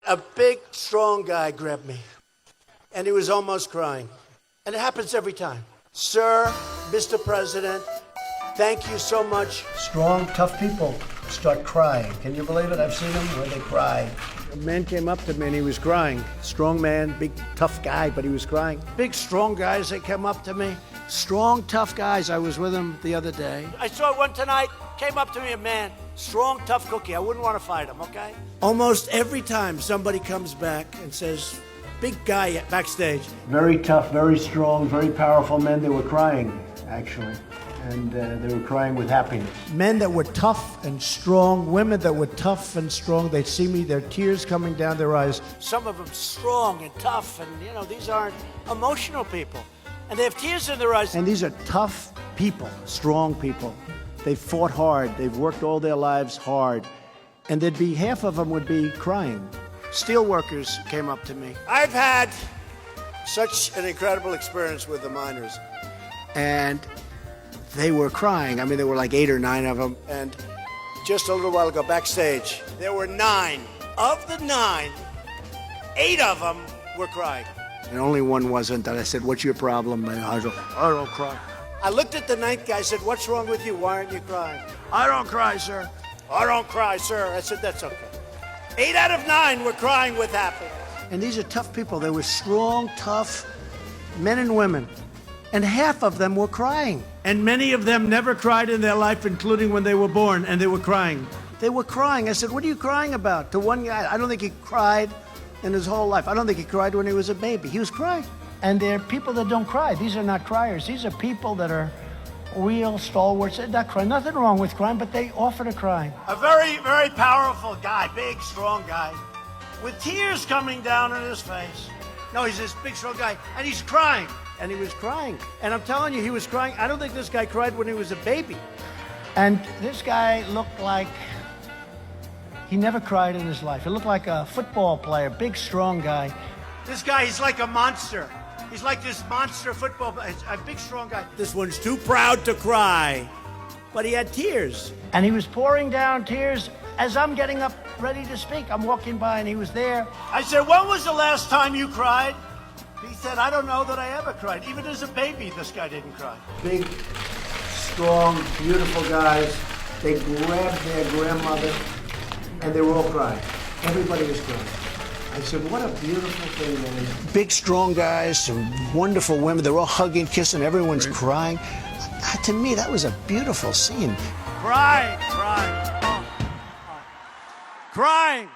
A big, strong guy grabbed me, and he was almost crying. And it happens every time. Sir, Mr. President, thank you so much. Strong, tough people start crying. Can you believe it? I've seen them where they cry. A man came up to me and he was crying. Strong man, big, tough guy, but he was crying. Big, strong guys, they come up to me. Strong, tough guys. I was with him the other day. I saw one tonight, came up to me, a man, strong, tough cookie. I wouldn't want to fight him, okay? Almost every time somebody comes back and says, big guy backstage. Very tough, very strong, very powerful men. They were crying, actually. And they were crying with happiness. Men that were tough and strong, women that were tough and strong, they'd see me, their tears coming down their eyes. Some of them strong and tough, and you know, these aren't emotional people. And they have tears in their eyes. And these are tough people, strong people. They fought hard, they've worked all their lives hard. And there'd be, half of them would be crying. Steel workers came up to me. I've had such an incredible experience with the miners. And they were crying. I mean, there were like 8 or 9 of them. And just a little while ago, backstage, there were 9. Of the 9, 8 of them were crying. And only one wasn't. And I said, what's your problem? And I don't cry. I looked at the 9th guy, I said, what's wrong with you? Why aren't you crying? I don't cry, sir. I don't cry, sir. I said, that's okay. 8 out of 9 were crying with happiness. And these are tough people. They were strong, tough men and women. And half of them were crying. And many of them never cried in their life, including when they were born, and they were crying. They were crying. I said, what are you crying about? To one guy, I don't think he cried in his whole life. I don't think he cried when he was a baby. He was crying. And there are people that don't cry. These are not criers. These are people that are real stalwarts. They're not crying. Nothing wrong with crying, but they offer to cry. A very, very powerful guy, big, strong guy, with tears coming down on his face. No, he's this big, strong guy, and he's crying. And he was crying. And I'm telling you, he was crying. I don't think this guy cried when he was a baby. And this guy looked like he never cried in his life. He looked like a football player, big, strong guy. This guy, he's like a monster. He's like this monster football player, a big, strong guy. This one's too proud to cry, but he had tears. And he was pouring down tears as I'm getting up ready to speak. I'm walking by and he was there. I said, when was the last time you cried? He said, I don't know that I ever cried. Even as a baby, this guy didn't cry. Big, strong, beautiful guys. They grabbed their grandmother, and they were all crying. Everybody was crying. I said, what a beautiful thing that is. Big, strong guys, some wonderful women. They're all hugging, kissing. Everyone's crying. To me, that was a beautiful scene. Crying, crying, crying.